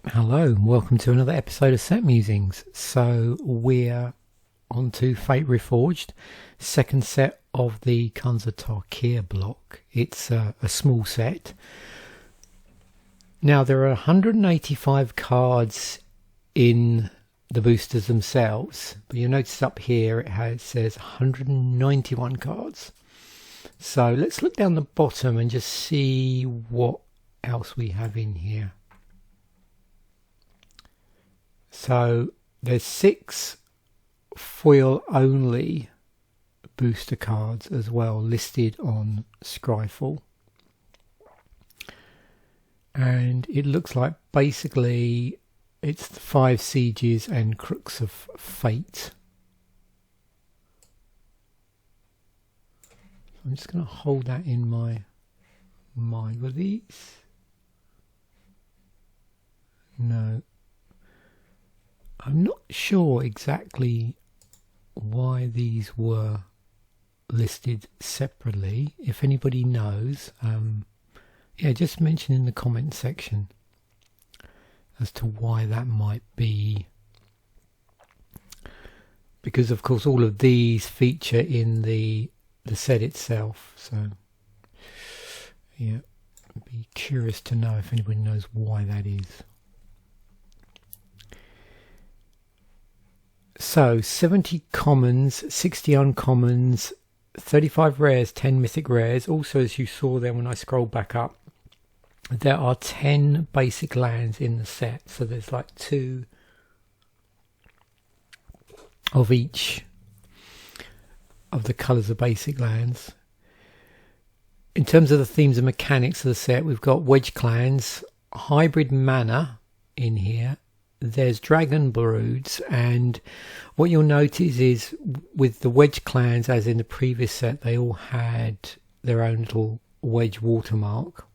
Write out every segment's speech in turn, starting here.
Hello and welcome to another episode of Set Musings. So we're on to Fate Reforged, second set of the Kanza Tarkir block. It's a small set. Now there are 185 cards in the boosters themselves, but you'll notice up here it says 191 cards. So let's look down the bottom and just see what else we have in here. So there's 6 foil only booster cards as well listed on Scryfall. And it looks like basically it's the 5 Sieges and Crooks of Fate. I'm just going to hold that in my mind. Were these? No. I'm not sure exactly why these were listed separately. If anybody knows, just mention in the comment section as to why that might be. Because of course all of these feature in the set itself. So yeah, I'd be curious to know if anybody knows why that is. So 70 commons, 60 uncommons, 35 rares, 10 mythic rares. Also, as you saw there when I scrolled back up, there are 10 basic lands in the set. So there's like 2 of each of the colours of basic lands. In terms of the themes and mechanics of the set, we've got Wedge Clans, Hybrid Mana in here. There's Dragon Broods, and what you'll notice is with the Wedge Clans, as in the previous set, they all had their own little wedge watermark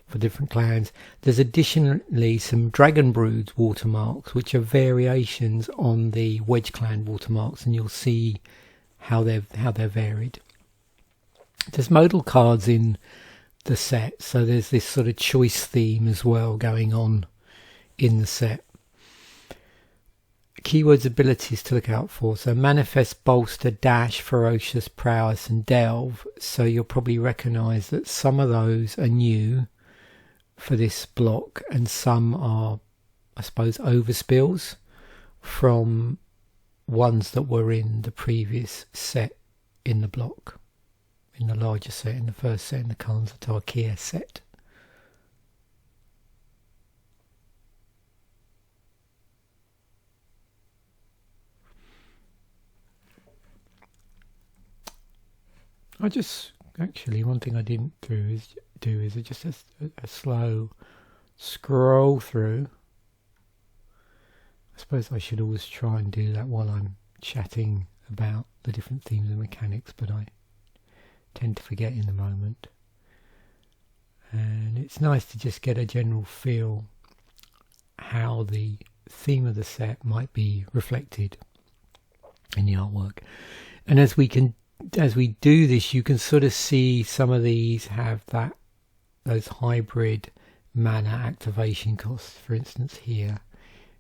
for different clans. There's additionally some Dragon Broods watermarks, which are variations on the Wedge Clan watermarks, and you'll see how they're varied. There's modal cards in the set, so there's this sort of choice theme as well going on in the set. Keywords abilities to look out for. So Manifest, Bolster, Dash, Ferocious, Prowess and Delve. So you'll probably recognise that some of those are new for this block and some are, I suppose, overspills from ones that were in the previous set in the block, in the larger set, in the first set, in the Kanza Tarkir set. One thing I didn't do is just a slow scroll through. I suppose I should always try and do that while I'm chatting about the different themes and mechanics, but I tend to forget in the moment. And it's nice to just get a general feel how the theme of the set might be reflected in the artwork. And as we do this, you can sort of see some of these have those hybrid mana activation costs. For instance, here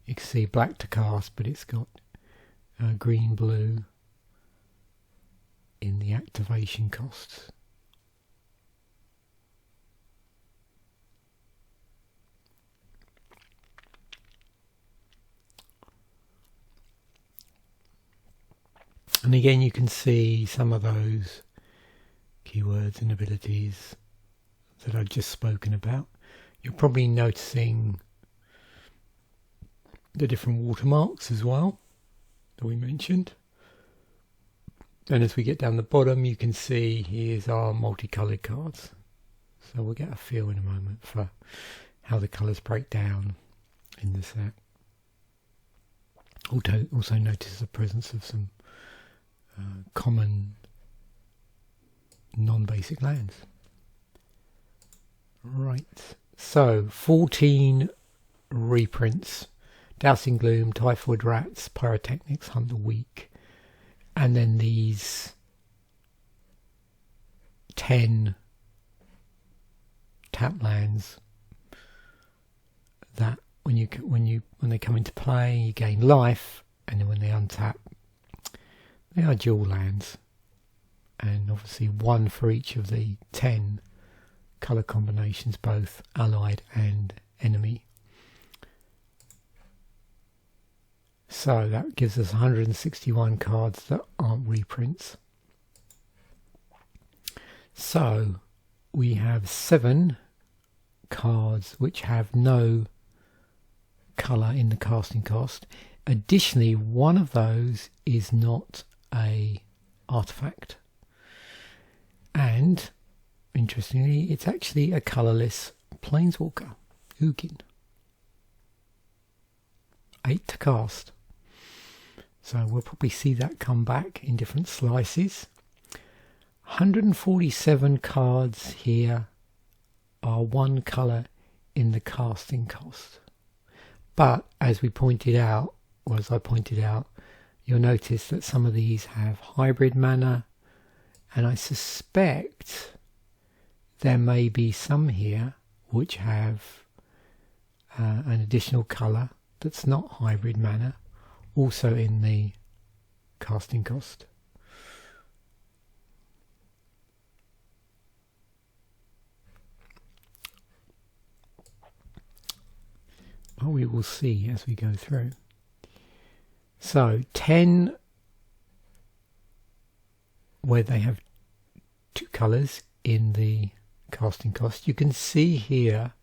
you can see black to cast, but it's got green blue in the activation costs. And again, you can see some of those keywords and abilities that I've just spoken about. You're probably noticing the different watermarks as well that we mentioned. And as we get down the bottom, you can see here's our multicoloured cards. So we'll get a feel in a moment for how the colours break down in the set. Also notice the presence of some common non-basic lands. Right, so 14 reprints: Dousing Gloom, Typhoid Rats, Pyrotechnics, Hunt the Weak, and then these 10 tap lands that when you when they come into play, you gain life, and then when they untap, they are dual lands, and obviously one for each of the 10 colour combinations, both allied and enemy. So that gives us 161 cards that aren't reprints. So we have 7 cards which have no colour in the casting cost. Additionally, one of those is not a artifact, and interestingly, it's actually a colourless planeswalker, Ugin. 8 to cast. So we'll probably see that come back in different slices. 147 cards here are one colour in the casting cost. But as we pointed out, or as I pointed out, you'll notice that some of these have hybrid mana, and I suspect there may be some here which have an additional colour that's not hybrid mana, also in the casting cost. Well, we will see as we go through. So 10 where they have 2 colours in the casting cost. You can see here,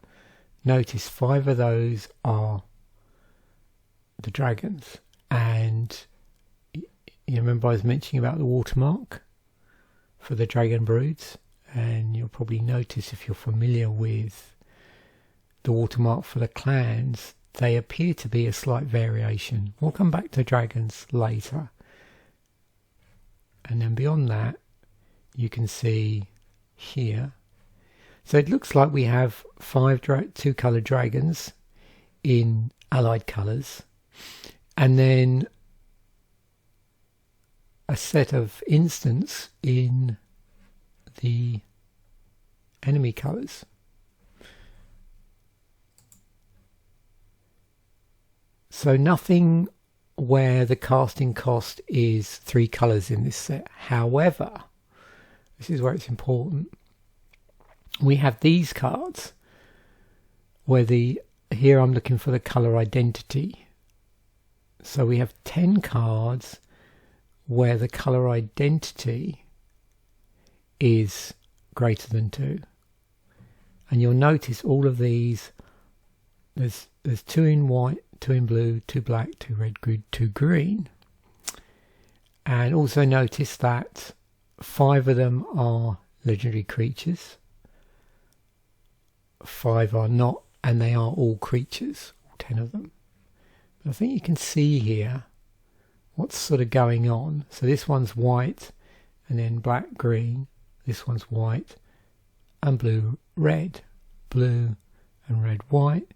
notice 5 of those are the dragons, and you remember I was mentioning about the watermark for the dragon broods, and you'll probably notice if you're familiar with the watermark for the clans, they appear to be a slight variation. We'll come back to dragons later, and then beyond that you can see here, so it looks like we have 5 2-colour dragons in allied colours, and then a set of instants in the enemy colours. So nothing where the casting cost is 3 colours in this set. However, this is where it's important. We have these cards where here I'm looking for the colour identity. So we have 10 cards where the colour identity is greater than 2. And you'll notice all of these, there's 2 in white, 2 in blue, 2 black, 2 red, 2 green. And also notice that 5 of them are legendary creatures, 5 are not, and they are all creatures, all 10 of them. But I think you can see here what's sort of going on. So this one's white and then black, green. This one's white and blue, red, blue and red, white,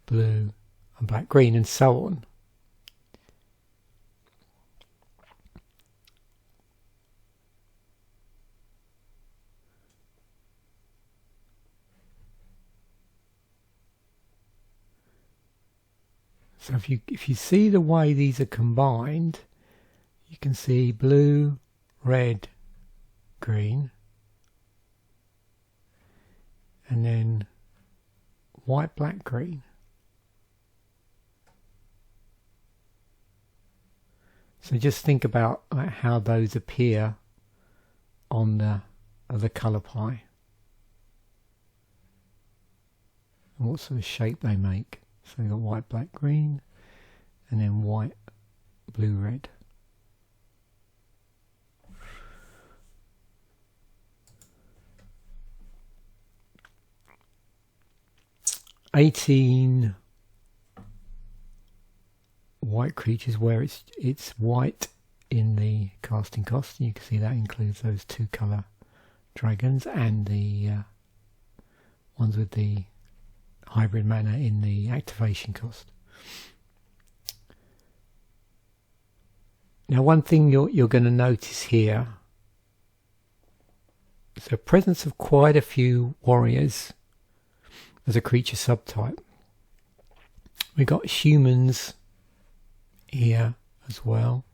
blue and black, green, and so on. So if you see the way these are combined, you can see blue, red, green, and then white, black, green. So just think about how those appear on the colour pie and what sort of shape they make. So you've got white, black, green, and then white, blue, red. $18 white creatures where it's white in the casting cost. You can see that includes those 2-colour dragons and the ones with the hybrid mana in the activation cost. Now one thing you're going to notice here is the presence of quite a few warriors as a creature subtype. We've got humans here as well.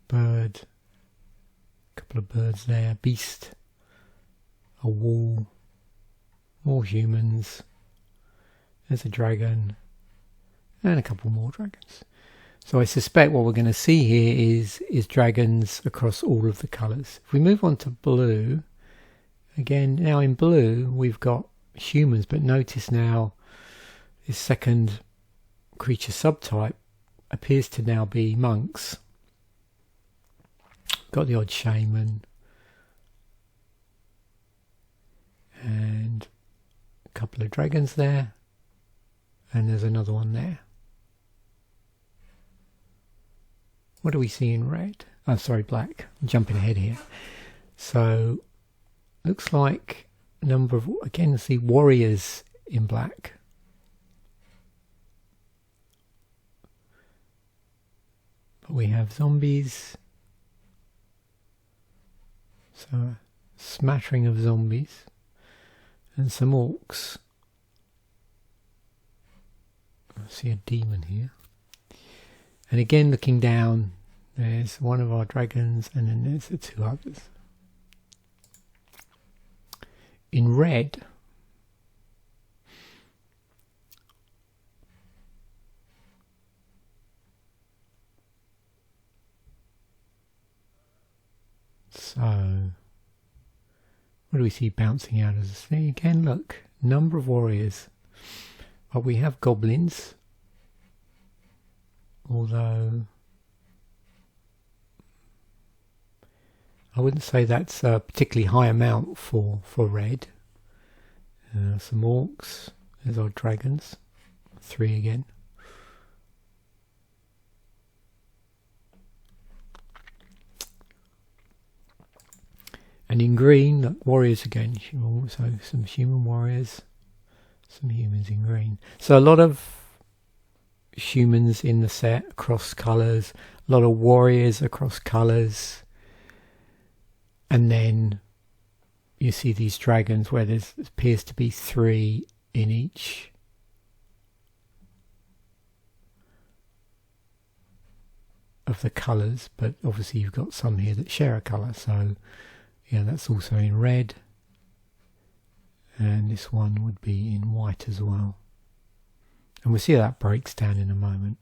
Bird, a couple of birds there, beast, a wall, more humans, there's a dragon, and a couple more dragons. So I suspect what we're going to see here is dragons across all of the colours. If we move on to blue, again, now in blue we've got humans, but notice now this second creature subtype appears to now be monks. Got the odd shaman and a couple of dragons there, and there's another one there. What do we see in red? Oh, sorry, black. I'm jumping ahead here. So looks like a number of, again, see warriors in black. But we have zombies. So a smattering of zombies and some orcs. I see a demon here. And again, looking down, there's one of our dragons, and then there's the two others. In red, so what do we see bouncing out of the thing? Again, look, number of warriors. But we have goblins. Although I wouldn't say that's a particularly high amount for red. Some orcs, there's our dragons, 3 again. And in green, look, warriors again, so some human warriors, some humans in green. So a lot of humans in the set across colours, a lot of warriors across colours, and then you see these dragons where there appears to be 3 in each. Of the colours, but obviously you've got some here that share a colour, so yeah, that's also in red, and this one would be in white as well. And we'll see how that breaks down in a moment.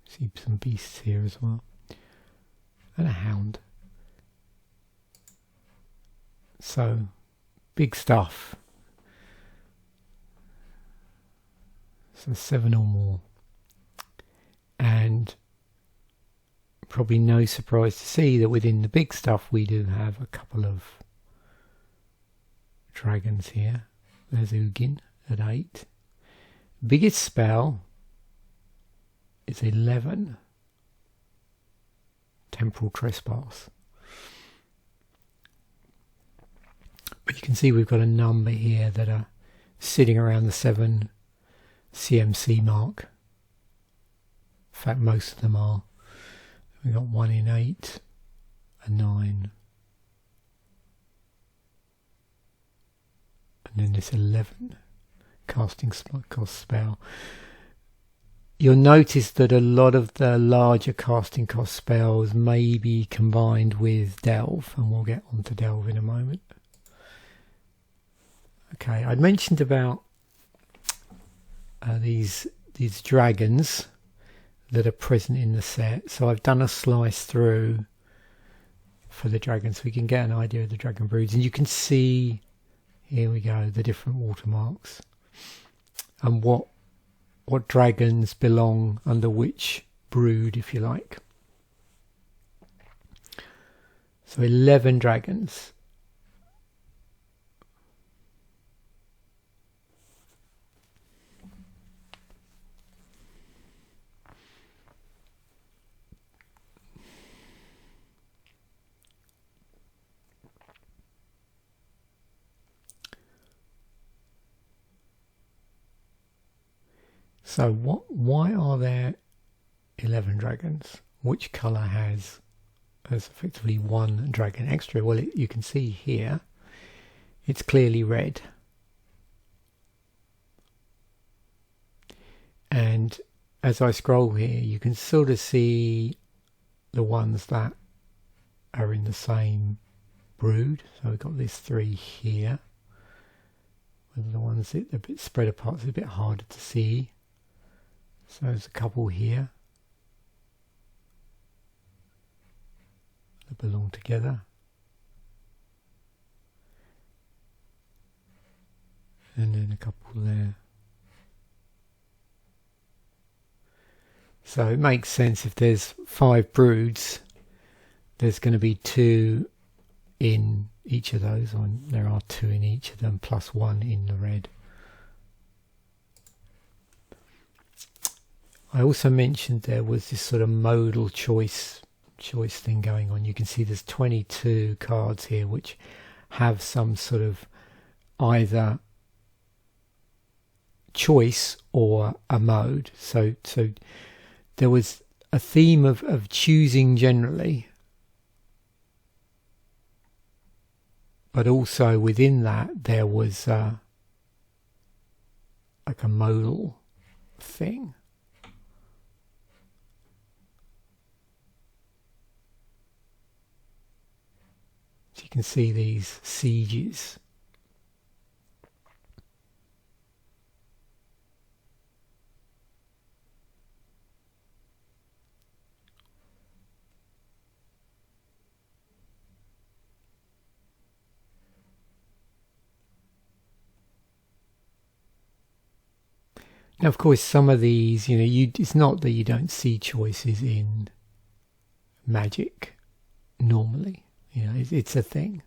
See some beasts here as well. And a hound. So, big stuff. So 7 or more. And probably no surprise to see that within the big stuff we do have a couple of dragons here. There's Ugin at 8. Biggest spell is 11. Temporal Trespass. But you can see we've got a number here that are sitting around the 7 CMC mark. In fact, most of them are. We've got 1 in 8, a 9. And then this 11 casting cost spell. You'll notice that a lot of the larger casting cost spells may be combined with Delve, and we'll get onto Delve in a moment. Okay, I mentioned about these dragons that are present in the set. So I've done a slice through for the dragons so we can get an idea of the dragon broods, and you can see, here we go, the different watermarks and what dragons belong under which brood, if you like. So 11 dragons. So why are there 11 dragons? Which colour has effectively 1 dragon extra? Well, you can see here it's clearly red. And as I scroll here, you can sort of see the ones that are in the same brood. So we've got these 3 here. Whether the ones that are a bit spread apart, it's a bit harder to see. So there's a couple here that belong together. And then a couple there. So it makes sense if there's 5 broods, there's going to be 2 in each of those. There are 2 in each of them, plus 1 in the red. I also mentioned there was this sort of modal choice thing going on. You can see there's 22 cards here which have some sort of either choice or a mode. So there was a theme of choosing generally, but also within that there was like a modal thing. So you can see these sieges. Now, of course, some of these, it's not that you don't see choices in Magic normally. It's a thing.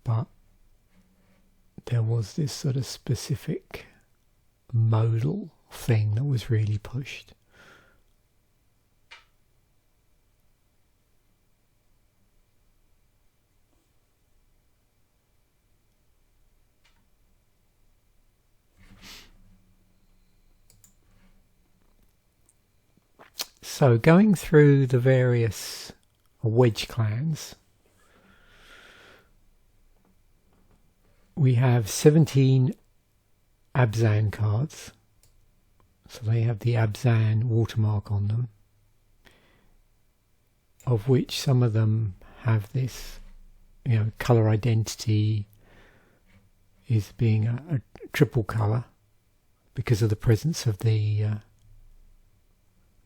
But there was this sort of specific modal thing that was really pushed. So going through the various wedge clans, we have 17 Abzan cards. So they have the Abzan watermark on them, of which some of them have this, colour identity is being a triple colour because of the presence of the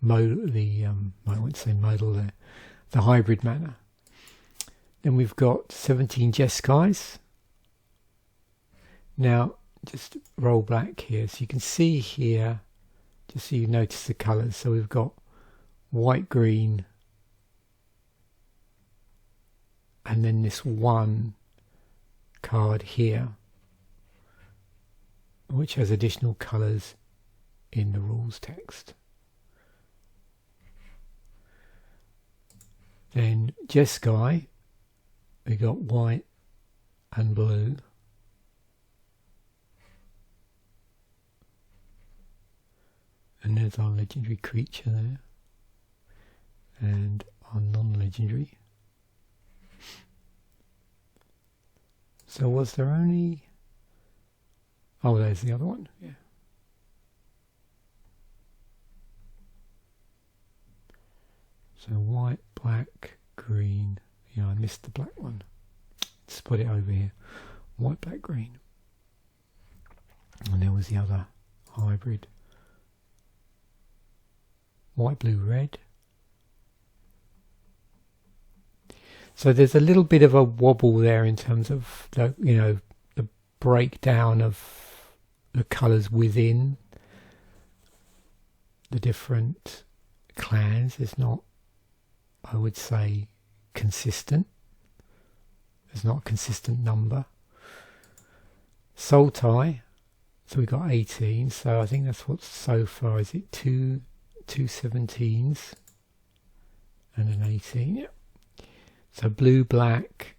I won't say modal there, the hybrid mana. Then we've got 17 Jeskais. Now just roll back here so you can see here, just so you notice the colours. So we've got white, green, and then this one card here which has additional colours in the rules text. Then Jeskai, we got white and blue. And there's our legendary creature there. And our non-legendary. So was there only... Oh, there's the other one, yeah. So white, black, green. Yeah, I missed the black one. Let's put it over here. White, black, green. And there was the other hybrid. White, blue, red. So there's a little bit of a wobble there in terms of the, the breakdown of the colours within the different clans. It's not, I would say, consistent. There's not a consistent number. Sultai, so we've got 18, so I think that's what so far, is it two 17s and an 18, yeah. So blue, black,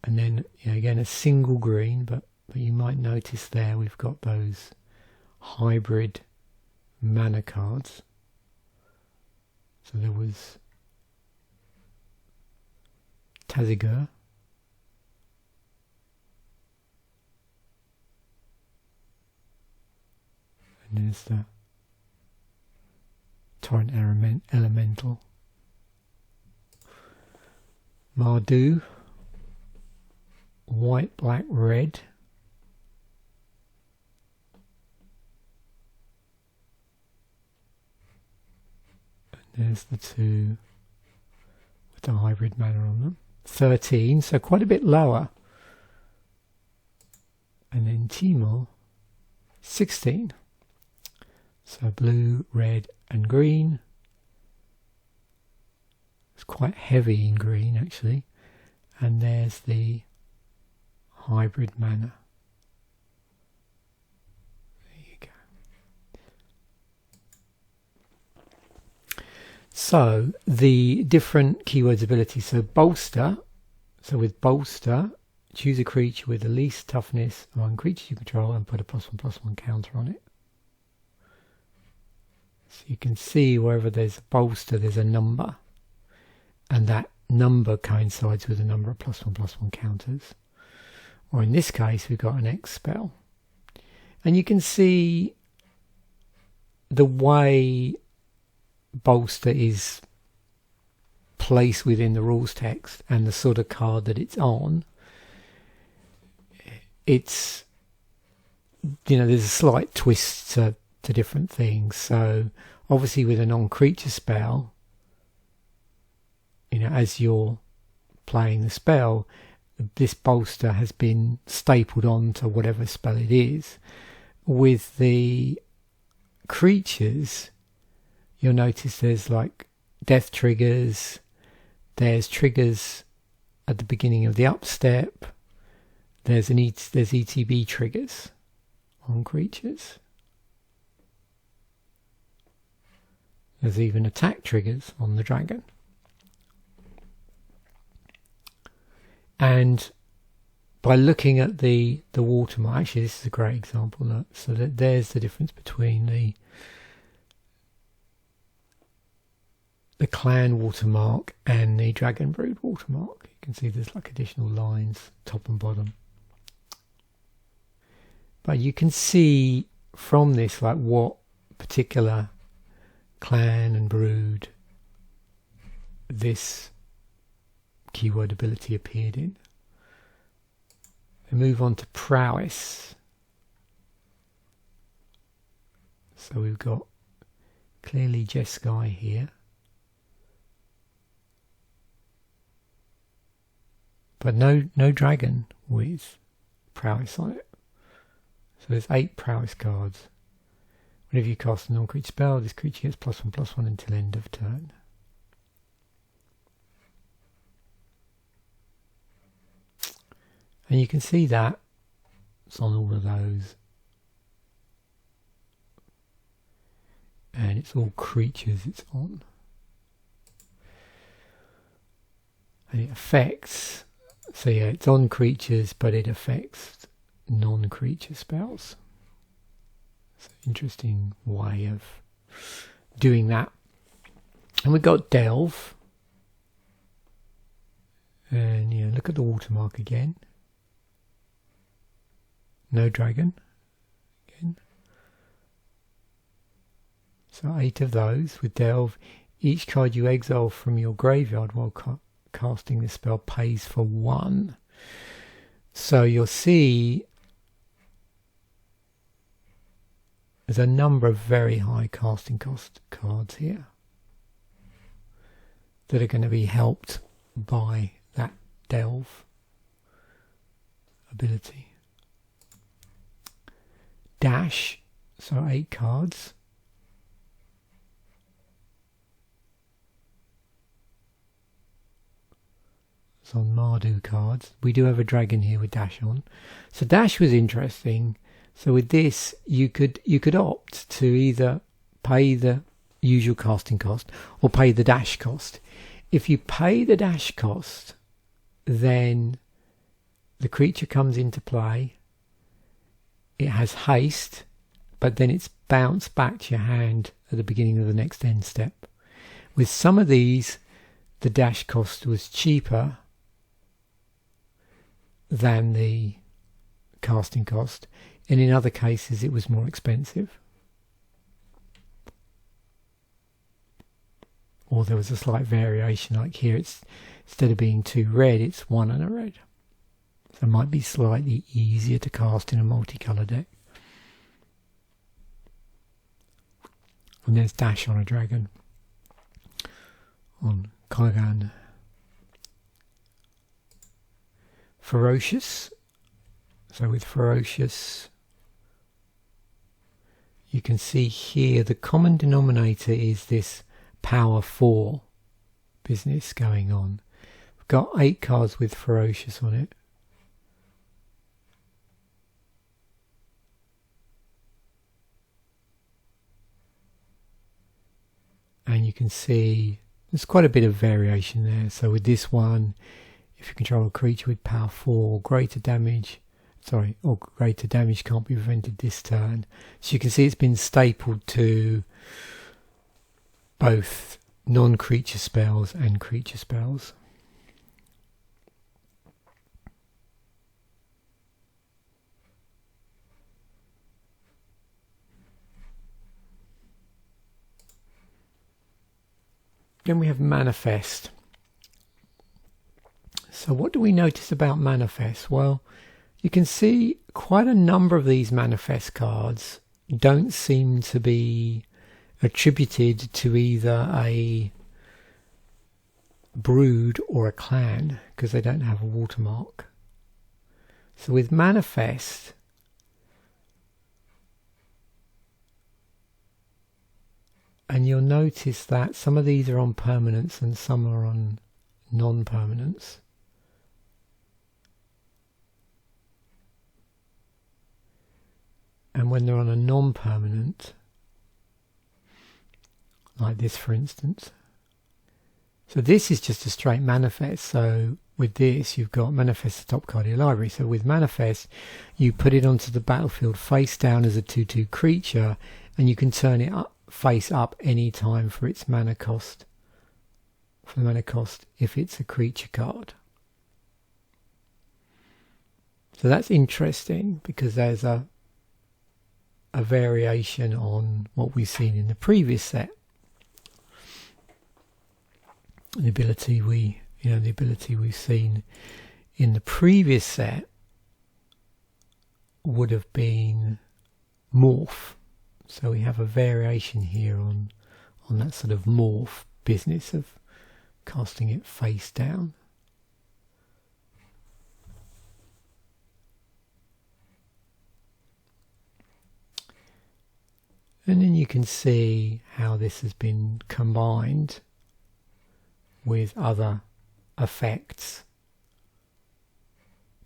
and then again a single green, but you might notice there we've got those hybrid mana cards. So there was Tazigur. And there's the Torrent Elemental. Mardu. White, black, red. And there's the two with the hybrid mana on them. 13, so quite a bit lower. And then Timor, 16. So blue, red and green. It's quite heavy in green actually. And there's the hybrid mana. There you go. So the different keywords abilities. So bolster. So with bolster, choose a creature with the least toughness among creatures you control and put a +1/+1 counter on it. So you can see wherever there's a bolster, there's a number, and that number coincides with a number of +1/+1 counters. Or in this case, we've got an X spell. And you can see the way bolster is placed within the rules text and the sort of card that it's on. It's, you know, there's a slight twist to different things. So obviously with a non-creature spell, you know, as you're playing the spell, this bolster has been stapled onto whatever spell it is. With the creatures, you'll notice there's like death triggers, there's triggers at the beginning of the upstep, there's ETB triggers on creatures. There's even attack triggers on the dragon. And by looking at the watermark, actually this is a great example. Look, so that there's the difference between the clan watermark and the Dragon Brood watermark. You can see there's like additional lines top and bottom. But you can see from this like what particular clan and brood this keyword ability appeared in. We move on to prowess. So we've got clearly Jeskai here, but no dragon with prowess on it. So there's 8 prowess cards. Whenever you cast a non-creature spell, this creature gets +1/+1 until end of turn. And you can see that it's on all of those. And it's all creatures it's on. And it affects, so yeah, it's on creatures, but it affects non-creature spells. It's an interesting way of doing that. And we've got Delve. And yeah, look at the watermark again. No dragon. Again. So 8 of those with Delve. Each card you exile from your graveyard while casting this spell pays for 1. So you'll see there's a number of very high casting cost cards here that are going to be helped by that Delve ability. Dash, so 8 cards. It's on Mardu cards. We do have a dragon here with Dash on. So Dash was interesting. So with this, you could opt to either pay the usual casting cost or pay the dash cost. If you pay the dash cost, then the creature comes into play. It has haste, but then it's bounced back to your hand at the beginning of the next end step. With some of these, the dash cost was cheaper than the casting cost, and in other cases it was more expensive, or there was a slight variation. Like here, it's instead of being 2 red, it's 1 and a red, so it might be slightly easier to cast in a multicolour deck. And there's Dash on a Dragon on Kogan. Ferocious. So with Ferocious, you can see here the common denominator is this power 4 business going on. We've got 8 cards with Ferocious on it. And you can see there's quite a bit of variation there. So with this one, if you control a creature with power 4 or greater damage, or greater damage can't be prevented this turn. So you can see it's been stapled to both non-creature spells and creature spells. Then we have Manifest. So what do we notice about Manifest? Well, you can see quite a number of these Manifest cards don't seem to be attributed to either a brood or a clan, because they don't have a watermark. So with Manifest, and you'll notice that some of these are on permanents and some are on non-permanents. And when they're on a non-permanent, like this for instance, so this is just a straight Manifest. So with this, you've got Manifest, the top card of your library. So with Manifest, you put it onto the battlefield face down as a 2/2 creature, and you can turn it up, face up any time for its mana cost. For the mana cost, if it's a creature card. So that's interesting because there's a variation on what we've seen in the previous set. The ability we've seen in the previous set would have been Morph. So we have a variation here on that sort of Morph business of casting it face down. And then you can see how this has been combined with other effects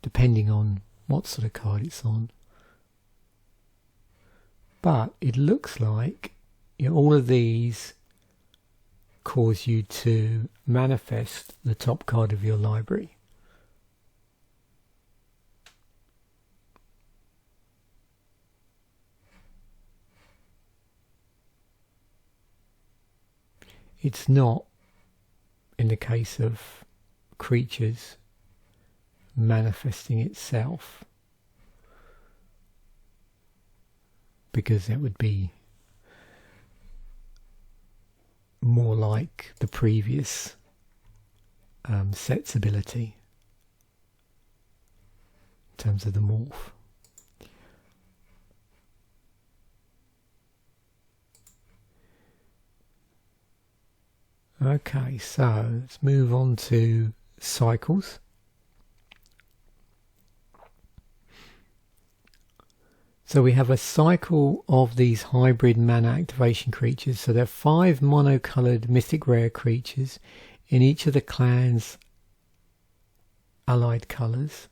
depending on what sort of card it's on. But it looks like all of these cause you to manifest the top card of your library. It's not, in the case of creatures, manifesting itself, because that would be more like the previous set's ability in terms of the morph. Okay, so let's move on to cycles. So we have a cycle of these hybrid mana activation creatures. So there are 5 mono-coloured mythic rare creatures in each of the clan's allied colours,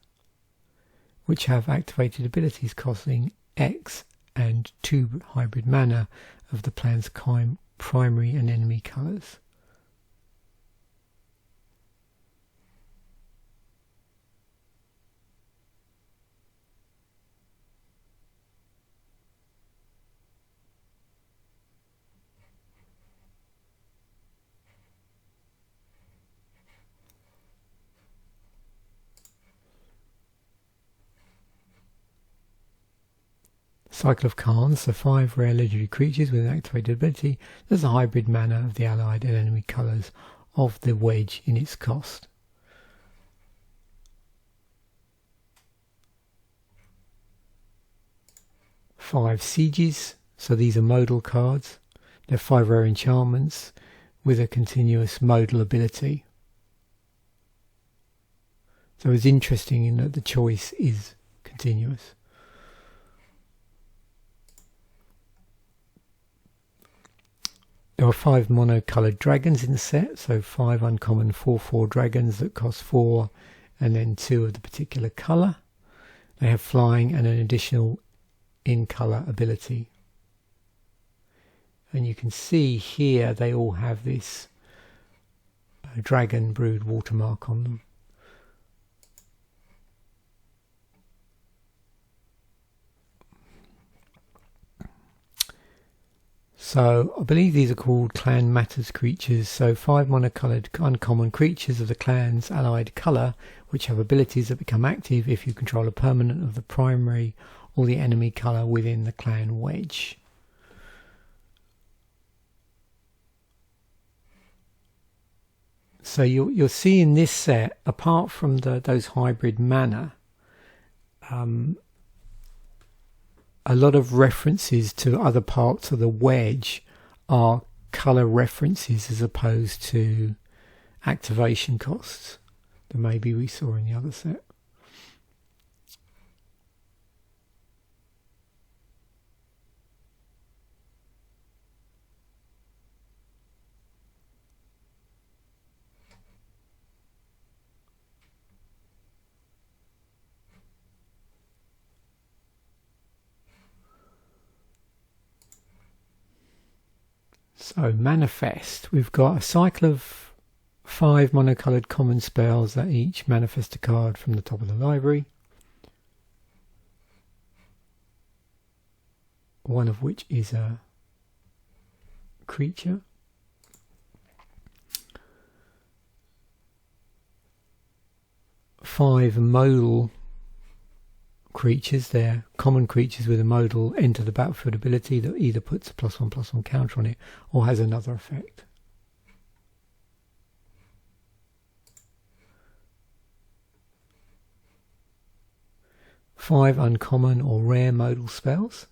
which have activated abilities costing X and 2 hybrid mana of the clan's primary and enemy colours. Cycle of Khans, so 5 rare legendary creatures with an activated ability. There's a hybrid mana of the allied and enemy colours of the wedge in its cost. Five Sieges, so these are modal cards. They're 5 rare enchantments with a continuous modal ability. So it's interesting in that the choice is continuous. There are 5 mono-coloured dragons in the set, so 5 uncommon 4/4 dragons that cost 4 and then 2 of the particular colour. They have flying and an additional in-colour ability. And you can see here they all have this dragon brood watermark on them. So I believe these are called Clan Matters creatures, so 5 monocoloured uncommon creatures of the clan's allied colour which have abilities that become active if you control a permanent of the primary or the enemy colour within the clan wedge. So you'll see in this set, apart from those hybrid mana, a lot of references to other parts of the wedge are colour references as opposed to activation costs that maybe we saw in the other set. So manifest, we've got a cycle of 5 monocoloured common spells that each manifest a card from the top of the library, one of which is a creature. Five modal creatures, they're common creatures with a modal enter the battlefield ability that either puts a +1/+1 counter on it or has another effect. Five uncommon or rare modal spells.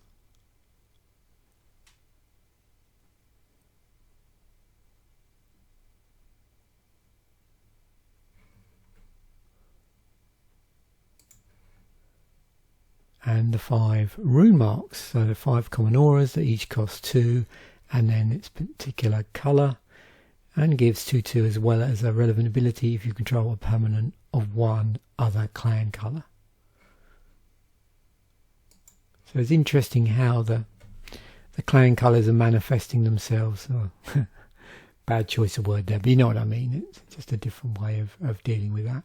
And the 5 rune marks, so the 5 common auras that each cost 2 and then its particular colour, and gives 2/2 as well as a relevant ability if you control a permanent of one other clan colour. So it's interesting how the clan colours are manifesting themselves. Oh, bad choice of word there, but you know what I mean. It's just a different way of dealing with that.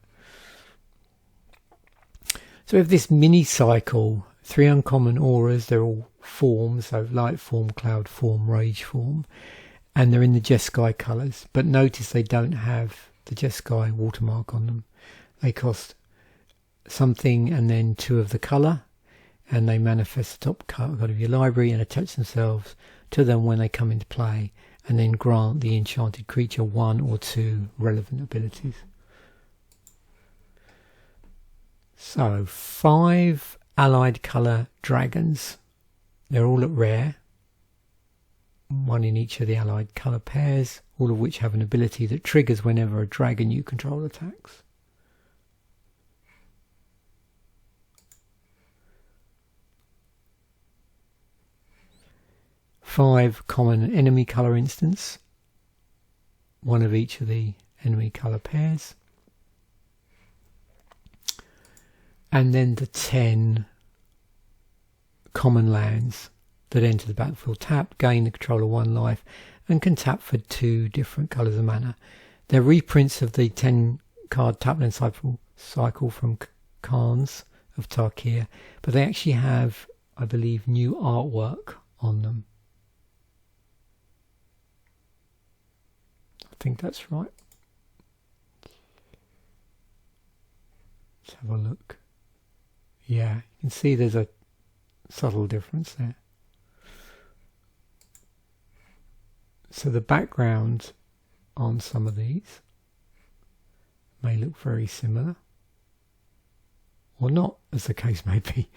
So we have this mini cycle, 3 uncommon auras, they're all forms, so light form, cloud form, rage form, and they're in the Jeskai colours, but notice they don't have the Jeskai watermark on them. They cost something and then 2 of the colour, and they manifest the top card of your library and attach themselves to them when they come into play, and then grant the enchanted creature 1 or 2 relevant abilities. So 5 allied colour dragons, they're all at rare, 1 in each of the allied colour pairs, all of which have an ability that triggers whenever a dragon you control attacks. Five common enemy colour instants, 1 of each of the enemy colour pairs. And then the 10 common lands that enter the battlefield tapped, gain the control of 1 life, and can tap for 2 different colours of mana. They're reprints of the 10 card tapland cycle from Khans of Tarkir, but they actually have, I believe, new artwork on them. I think that's right. Let's have a look. Yeah, you can see there's a subtle difference there. So the background on some of these may look very similar, or not, as the case may be.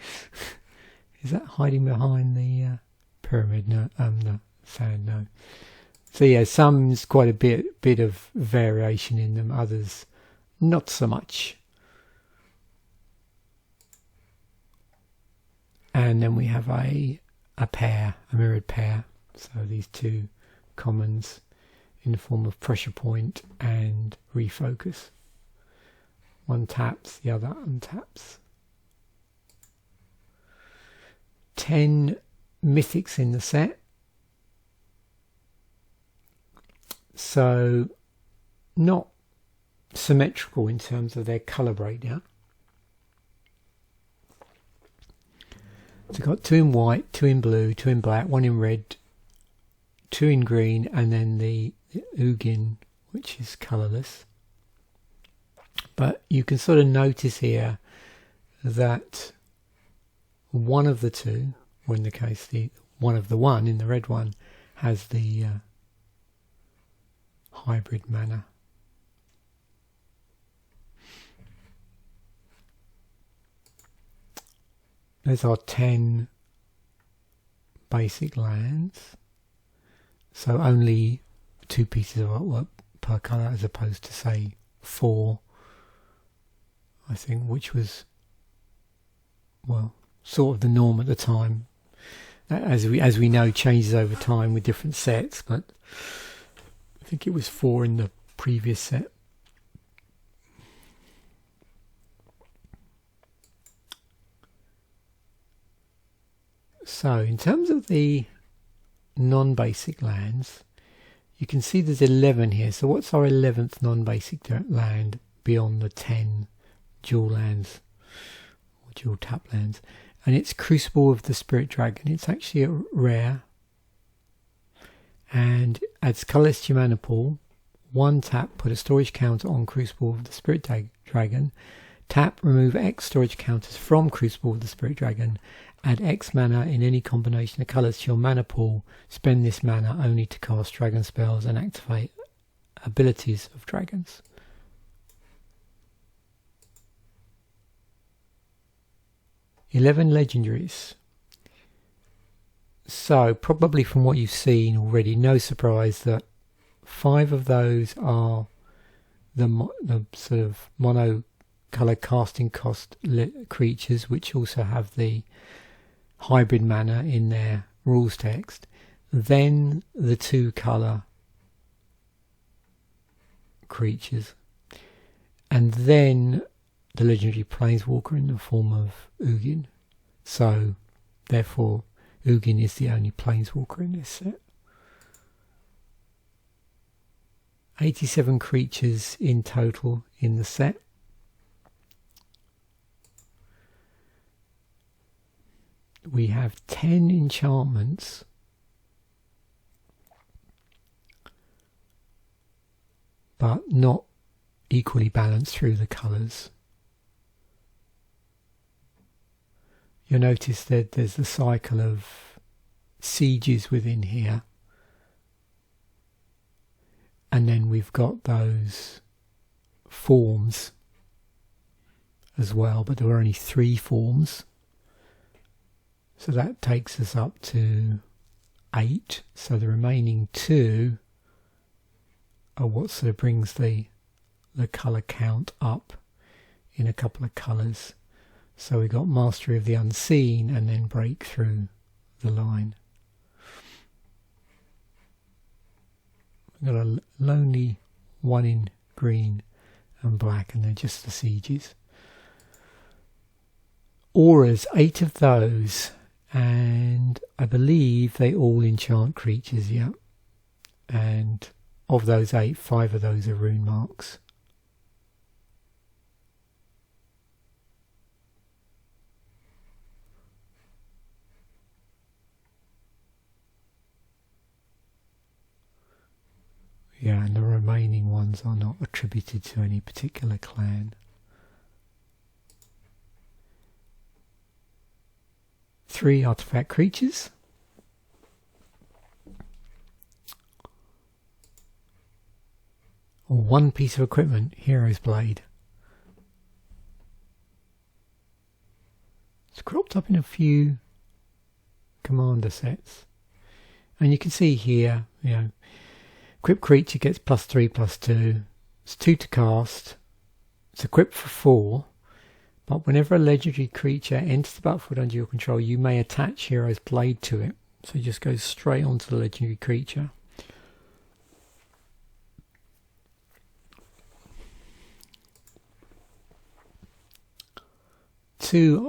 Is that hiding behind the pyramid? No, the sand. No. So yeah, some's quite a bit of variation in them. Others, not so much. And then we have a mirrored pair. So these two commons in the form of pressure point and refocus. One taps, the other untaps. 10 mythics in the set. So not symmetrical in terms of their colour breakdown. So we've got 2 in white, 2 in blue, 2 in black, 1 in red, 2 in green, and then the Ugin, which is colourless. But you can sort of notice here that one of the two, or in the case one in the red one, has the hybrid mana. There's our 10 basic lands. So only 2 pieces of artwork per colour, as opposed to say 4, I think, which was, well, sort of the norm at the time. As we know, changes over time with different sets, but I think it was 4 in the previous set. So in terms of the non-basic lands, you can see there's 11 here. So what's our 11th non-basic land beyond the 10 dual lands or dual tap lands? And it's Crucible of the Spirit Dragon. It's actually a rare and adds colourless to your mana pool. 1 tap, put a storage counter on Crucible of the Spirit Dragon. Tap, remove X storage counters from Crucible of the Spirit Dragon. Add X mana in any combination of colours to your mana pool. Spend this mana only to cast dragon spells and activate abilities of dragons. "11 legendaries." So probably from what you've seen already, no surprise that 5 of those are the sort of mono colour casting cost creatures, which also have the hybrid mana in their rules text. Then the 2 colour creatures, and then the legendary planeswalker in the form of Ugin. So therefore Ugin is the only planeswalker in this set. 87 creatures in total in the set. We have 10 enchantments, but not equally balanced through the colours. You'll notice that there's the cycle of sieges within here, and then we've got those forms as well, but there were only 3 forms. So that takes us up to 8. So the remaining 2 are what sort of brings the colour count up in a couple of colours. So we got Mastery of the Unseen and then Break Through the Line. We've got a lonely 1 in green and black, and then just the sieges. Auras, 8 of those. And I believe they all enchant creatures, yeah. And of those 8, 5 of those are rune marks. Yeah, and the remaining ones are not attributed to any particular clan. 3 artifact creatures. Or 1 piece of equipment, Hero's Blade. It's cropped up in a few commander sets. And you can see here, equipped creature gets +3/+2. It's 2 to cast. It's equipped for 4. But whenever a legendary creature enters the battlefield under your control, you may attach Hero's Blade to it. So it just goes straight onto the legendary creature. Two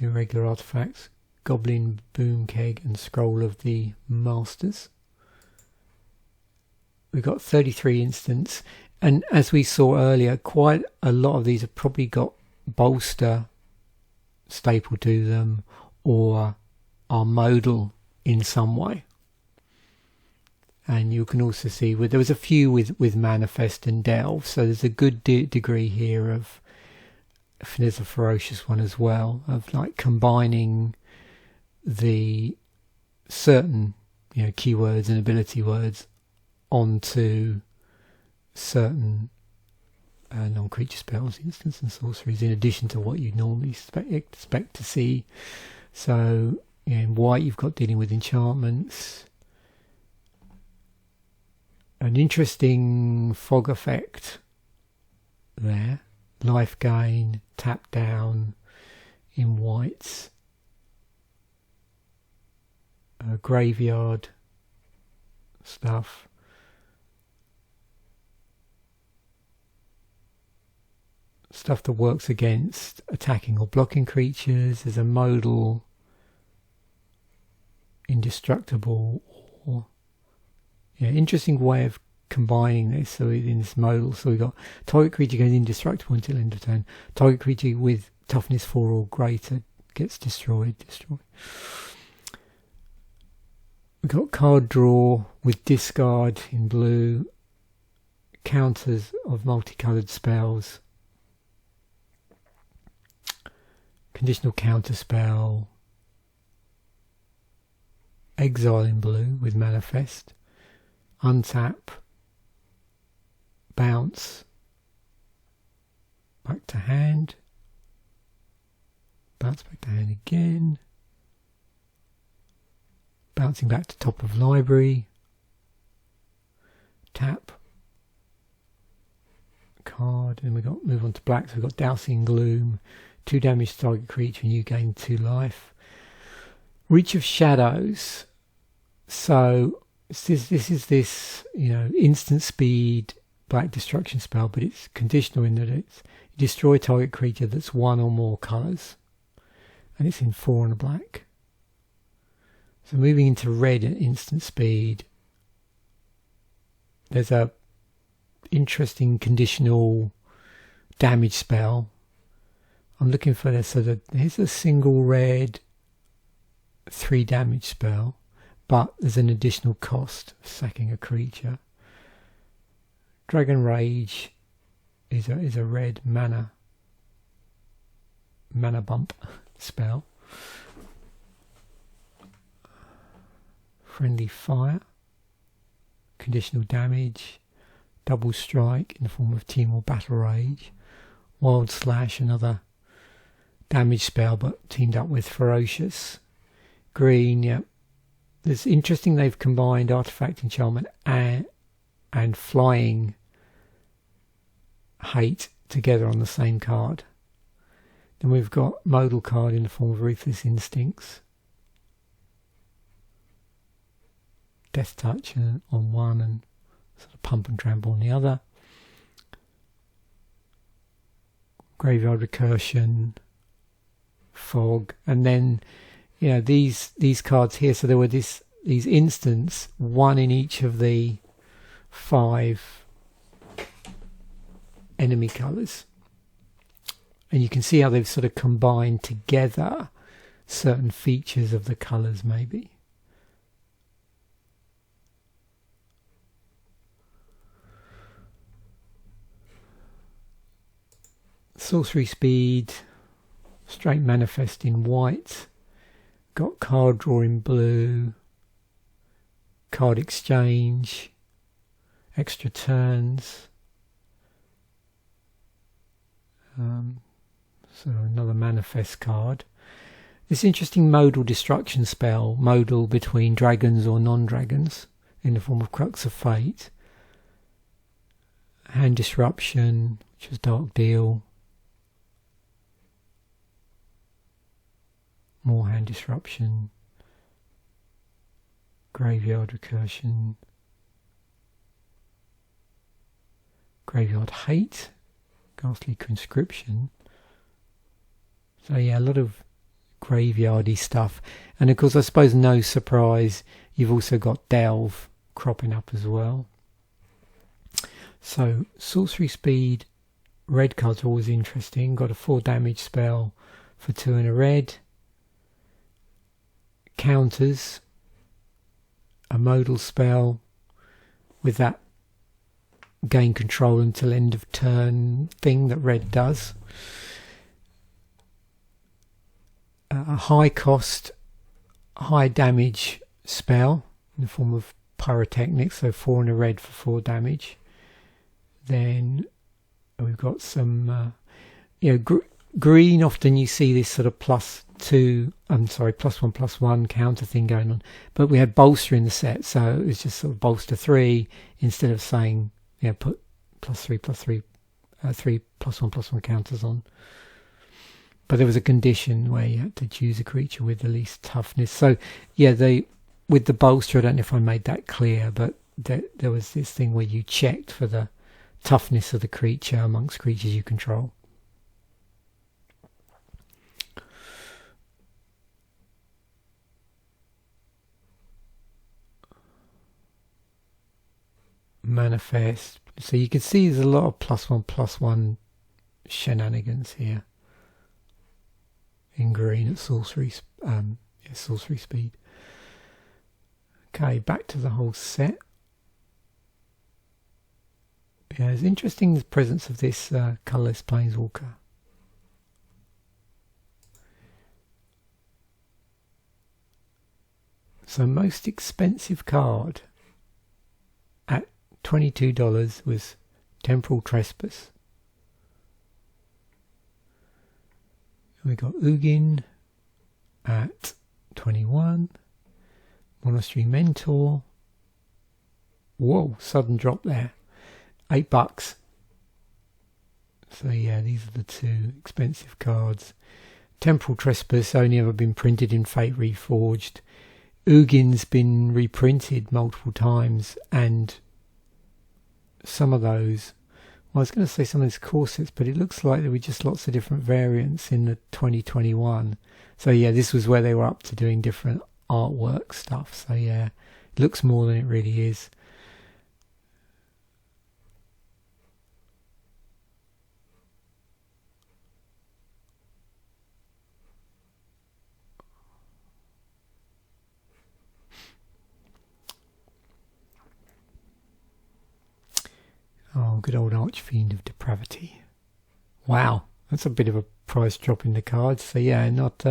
regular artifacts, Goblin Boom Keg and Scroll of the Masters. We've got 33 instants, and as we saw earlier, quite a lot of these have probably got bolster stapled to them or are modal in some way. And you can also see there was a few with Manifest and Delve, so there's a good degree here of, there's a Ferocious one as well, of like combining the certain keywords and ability words onto certain non-creature spells, instants and sorceries, in addition to what you'd normally expect to see. So in white you've got dealing with enchantments, an interesting fog effect there, life gain, tap down in whites, graveyard stuff. Stuff that works against attacking or blocking creatures. There's a modal indestructible, or interesting way of combining this. So in this modal, so we've got target creature goes indestructible until end of turn. Target creature with toughness 4 or greater gets destroyed. We've got card draw with discard in blue, counters of multicoloured spells, conditional counter spell, exile in blue with Manifest, untap, bounce, back to hand, bounce back to hand again, bouncing back to top of library, tap, card, and we got move on to black. So we've got Dousing Gloom, 2 damage to target creature and you gain 2 life. Reach of Shadows. So this is this instant speed black destruction spell, but it's conditional in that it's destroy target creature that's 1 or more colours, and it's in 4 and a black. So moving into red at instant speed, there's a interesting conditional damage spell. I'm looking for this. So here's a single red 3 damage spell, but there's an additional cost of sacking a creature. Dragon Rage is a red mana bump spell. Friendly Fire, conditional damage, double strike in the form of Team or Battle Rage, Wild Slash, another damage spell but teamed up with Ferocious. Green, It's interesting they've combined Artifact Enchantment and Flying Hate together on the same card. Then we've got modal card in the form of Ruthless Instincts, Death Touch on one and sort of Pump and Trample on the other. Graveyard Recursion, Fog, and then these cards here. So there were these instants, 1 in each of the 5 enemy colours, and you can see how they've sort of combined together certain features of the colours maybe. Sorcery Speed, straight Manifest in white, got card draw in blue, card exchange, extra turns. So another manifest card. This interesting modal destruction spell, modal between dragons or non-dragons, in the form of Crux of Fate. Hand disruption, which is Dark Deal. More hand disruption. Graveyard recursion. Graveyard hate. Ghastly conscription. So yeah, a lot of graveyardy stuff. And of course, I suppose no surprise, you've also got Delve cropping up as well. So sorcery speed, red cards are always interesting. Got a 4 damage spell for 2 and a red. Counters, a modal spell with that gain control until end of turn thing that red does. A high cost, high damage spell in the form of pyrotechnics, so 4 and a red for 4 damage. Then we've got some, green. Often you see this sort of +1/+1 counter thing going on. But we had bolster in the set, so it was just sort of bolster 3 instead of saying, put +3/+3, 3 +1/+1 counters on. But there was a condition where you had to choose a creature with the least toughness. So yeah, with the bolster, I don't know if I made that clear, but there was this thing where you checked for the toughness of the creature amongst creatures you control. Manifest. So you can see there's a lot of +1/+1 shenanigans here in green at sorcery speed. Okay, back to the whole set. Yeah, it's interesting the presence of this colourless planeswalker. So most expensive card at $22 was Temporal Trespass. We got Ugin at 21. Monastery Mentor. Whoa, sudden drop there. $8. So yeah, these are the two expensive cards. Temporal Trespass only ever been printed in Fate Reforged. Ugin's been reprinted multiple times, and some of those, well, I was going to say some of those corsets, but it looks like there were just lots of different variants in the 2021. So yeah, this was where they were up to doing different artwork stuff. So yeah, it looks more than it really is. Oh, good old Archfiend of Depravity. Wow, that's a bit of a price drop in the cards. So yeah, not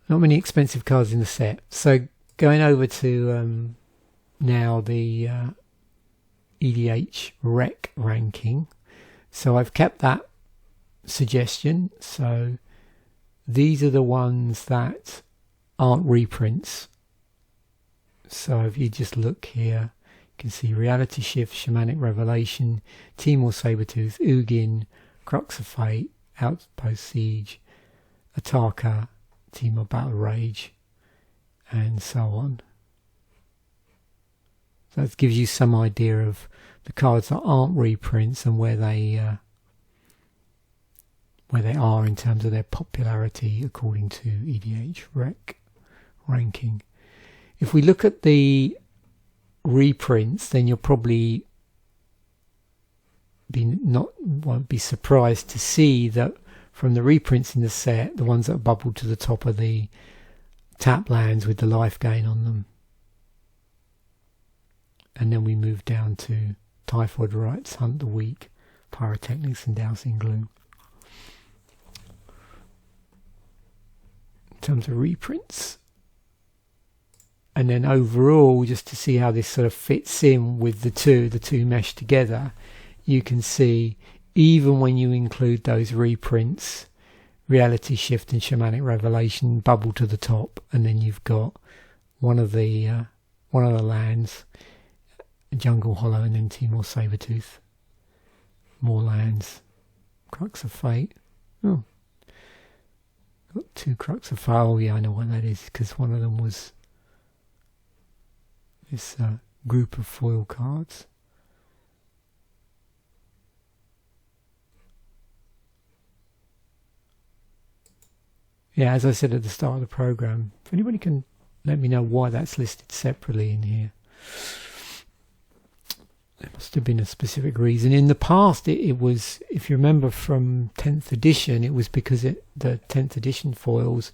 many expensive cards in the set. So going over to now the EDH rec ranking. So I've kept that suggestion. So these are the ones that aren't reprints. So if you just look here, you can see Reality Shift, Shamanic Revelation, Timor Sabertooth, Ugin, Crux of Fate, Outpost Siege, Ataka, Timor Battle Rage, and so on. So that gives you some idea of the cards that aren't reprints and where they are in terms of their popularity according to EDH rec ranking. If we look at the reprints, then you'll probably won't be surprised to see that from the reprints in the set, the ones that are bubbled to the top of the tap lands with the life gain on them, and then we move down to Typhoid Rites, Hunt the Weak, Pyrotechnics, and Dousing Gloom. in terms of reprints. And then overall, just to see how this sort of fits in with the two mesh together, you can see even when you include those reprints, Reality Shift and Shamanic Revelation bubble to the top, and then you've got one of the lands, Jungle Hollow, and then Timor Sabertooth. More lands. Crux of Fate. Oh, got 2 Crux of Fate. Oh yeah, I know what that is, because one of them was this group of foil cards. Yeah, as I said at the start of the program, if anybody can let me know why that's listed separately in here. There must have been a specific reason. In the past, it was, if you remember from 10th edition, it was because the 10th edition foils,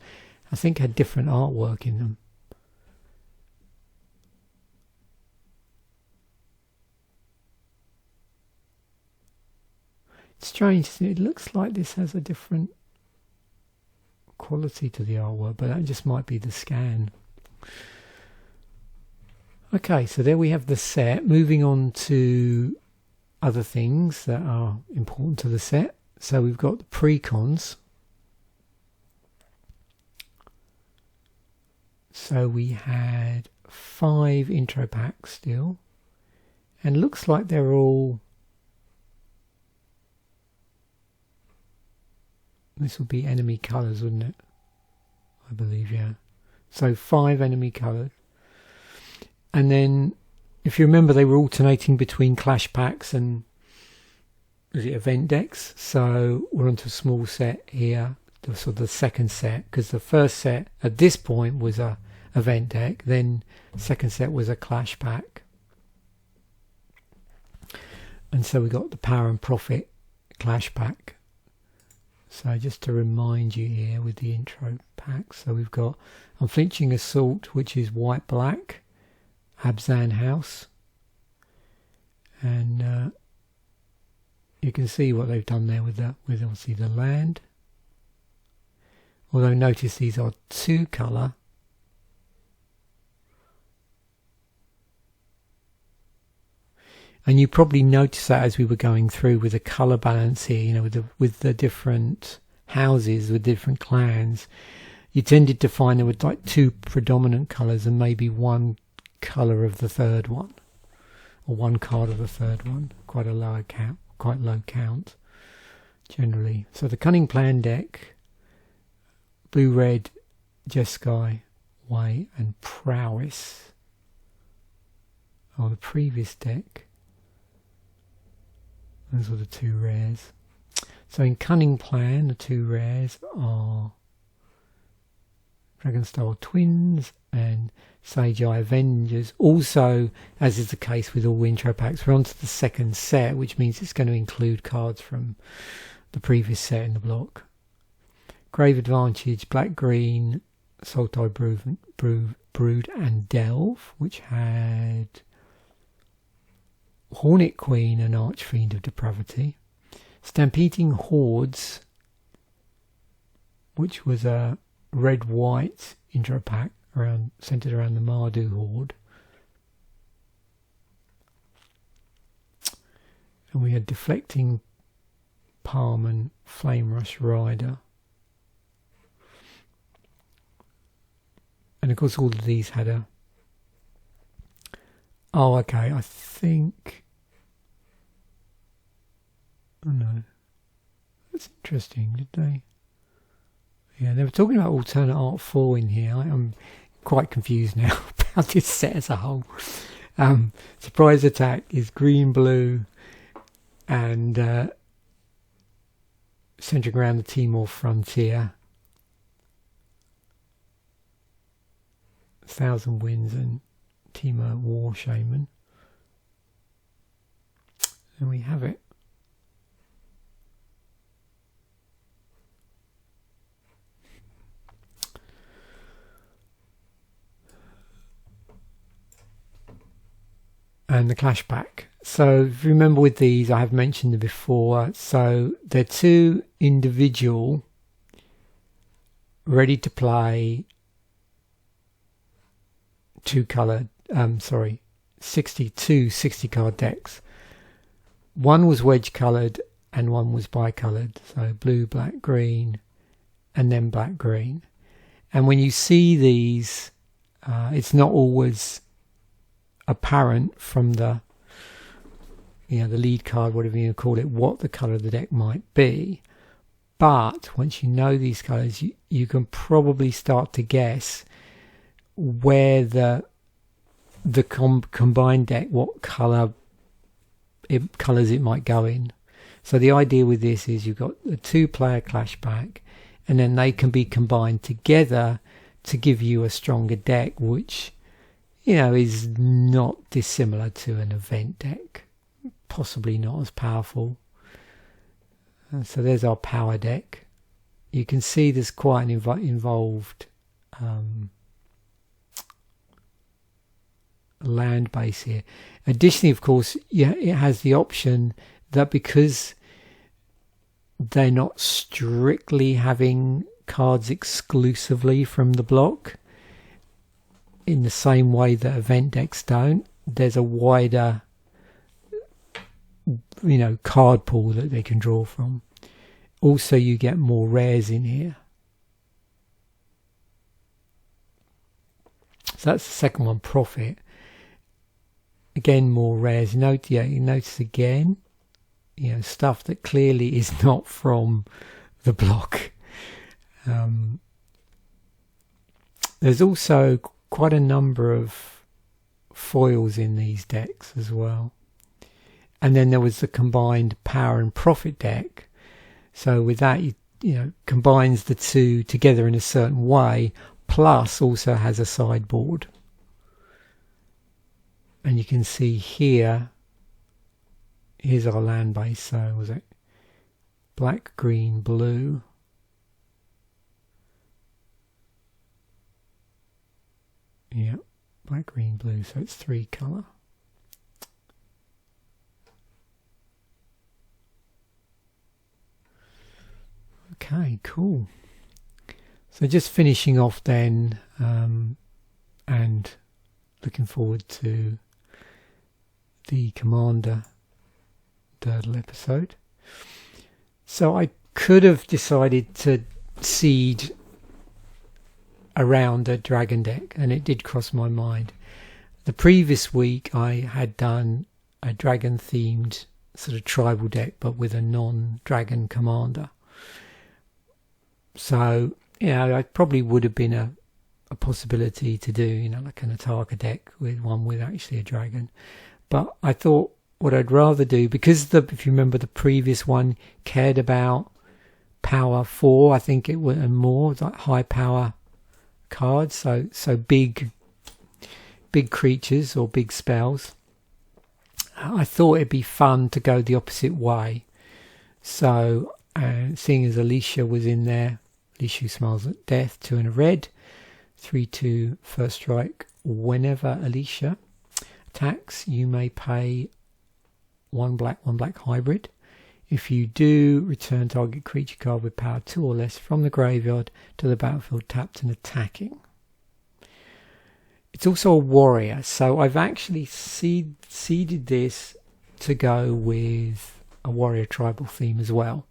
I think, had different artwork in them. It's strange, isn't it? It looks like this has a different quality to the artwork, but that just might be the scan. Okay, so there we have the set. Moving on to other things that are important to the set. So we've got the precons. So we had 5 intro packs still, and looks like they're all, this would be enemy colours, wouldn't it? I believe, yeah. So 5 enemy coloured. And then, if you remember, they were alternating between clash packs and event decks. So we're onto a small set here, sort of the second set, because the first set at this point was a event deck. Then second set was a clash pack. And so we got the Power and Profit clash pack. So just to remind you here with the intro pack, so we've got Unflinching Assault, which is white-black, Abzan House, and you can see what they've done there with obviously the land. Although notice these are 2 colour. And you probably noticed that as we were going through with the colour balance here, you know, with the different houses, with different clans, you tended to find there were like 2 predominant colours and maybe 1 colour of the third one, or 1 card of the third one. Quite a low count, quite low count generally. So the Cunning Plan deck, blue, red, Jeskai, Way, and Prowess. Oh, the previous deck. Those were the 2 rares. So in Cunning Plan, the 2 rares are Dragonstar Twins and Sage Eye Avengers. Also, as is the case with all intro packs, we're on to the second set, which means it's going to include cards from the previous set in the block. Grave Advantage, Black Green, Sultai Brood and Delve, which had Hornet Queen and Archfiend of Depravity. Stampeding Hordes, which was a red-white intro pack centered around the Mardu Horde. And we had Deflecting Palm and Flame Rush Rider. And of course all of these had a... Oh, okay, I think... Oh no. That's interesting, did they? Yeah, they were talking about alternate art 4 in here. I'm quite confused now about this set as a whole. Surprise Attack is green, blue, and centering around the Timor frontier. 1,000 Winds and Timor War Shaman. And we have it. And the clash pack. So if you remember with these, I have mentioned them before, so they're 2 individual ready to play 62 60 card decks. One was wedge coloured and one was bicoloured, so blue, black, green, and then black, green. And when you see these, it's not always apparent from the lead card, whatever you call it, what the colour of the deck might be. But once you know these colours, you can probably start to guess where the combined deck, what colours it might go in. So the idea with this is you've got a 2-player clash pack, and then they can be combined together to give you a stronger deck, which is not dissimilar to an event deck, possibly not as powerful. So there's our power deck. You can see there's quite an involved land base here. Additionally, of course, it has the option that because they're not strictly having cards exclusively from the block in the same way that event decks don't, there's a wider card pool that they can draw from. Also, you get more rares in here. So that's the second one, profit. Again, more rares. You notice again, stuff that clearly is not from the block. There's also quite a number of foils in these decks as well. And then there was the combined power and profit deck. So with that, combines the two together in a certain way, plus also has a sideboard. And you can see here's our land base. So was it black, green, blue? Yeah, black, green, blue. So it's 3 colour. Okay, cool. So just finishing off then, and looking forward to the Commander Durdle episode. So I could have decided to seed around a dragon deck, and it did cross my mind. The previous week I had done a dragon themed sort of tribal deck, but with a non-dragon commander. So it probably would have been a possibility to do like an Ataka deck with one with actually a dragon. But I thought what I'd rather do, because if you remember the previous one cared about power 4, I think it was, and more like high power cards, so big creatures or big spells. I thought it'd be fun to go the opposite way. So seeing as Alicia was in there, Alicia Who Smiles at Death, 2 and a red, 3/2 first strike. Whenever Alicia attacks, you may pay 1 black hybrid. If you do, return target creature card with power 2 or less from the graveyard to the battlefield tapped and attacking. It's also a warrior, so I've actually seeded this to go with a warrior tribal theme as well.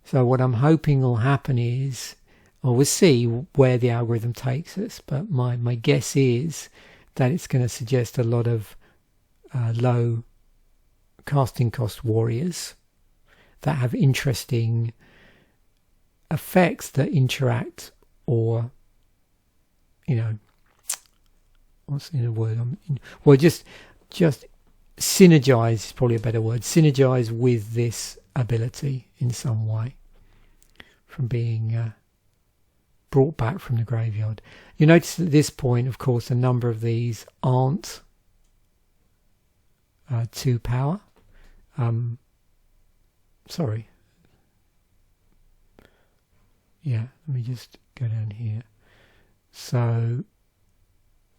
So what I'm hoping will happen is, we'll see where the algorithm takes us, but my guess is that it's going to suggest a lot of low casting cost warriors that have interesting effects that interact, or what's in a word? Just synergize is probably a better word. Synergize with this ability in some way from being brought back from the graveyard. You notice at this point, of course, a number of these aren't 2 power. Sorry. Yeah, let me just go down here. So,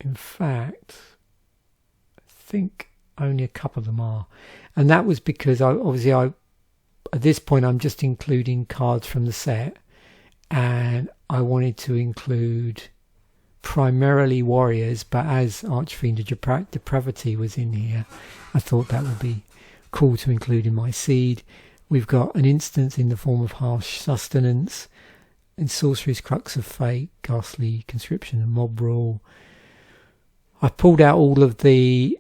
in fact, I think only a couple of them are. And that was because at this point I'm just including cards from the set, and I wanted to include primarily warriors, but as Archfiend of Depravity was in here, I thought that would be cool to include in my seed. We've got an instance in the form of Harsh Sustenance, in Sorcery's Crux of Fate, Ghastly Conscription and Mob Rule. I pulled out all of the,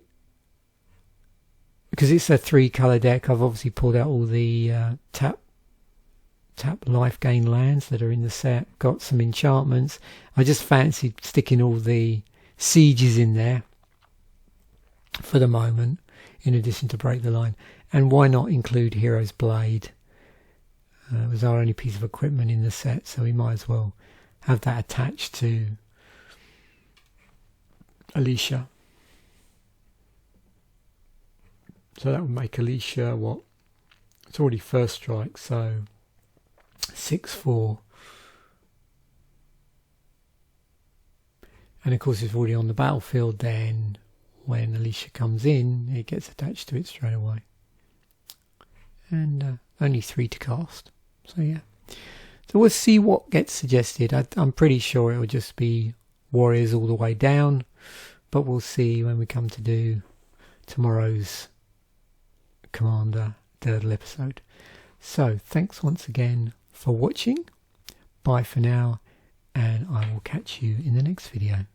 because it's a 3-colour deck, I've obviously pulled out all the tap life gain lands that are in the set. Got some enchantments. I just fancied sticking all the sieges in there for the moment, in addition to Break the Line. And why not include Hero's Blade? It was our only piece of equipment in the set, so we might as well have that attached to Alicia. So that would make Alicia what? It's already first strike, so 6/4. And of course it's already on the battlefield, then when Alicia comes in it gets attached to it straight away. And only 3 to cast, so yeah. So we'll see what gets suggested. I'm pretty sure it will just be warriors all the way down, but we'll see when we come to do tomorrow's Commander Durdle episode. So thanks once again for watching. Bye for now, and I will catch you in the next video.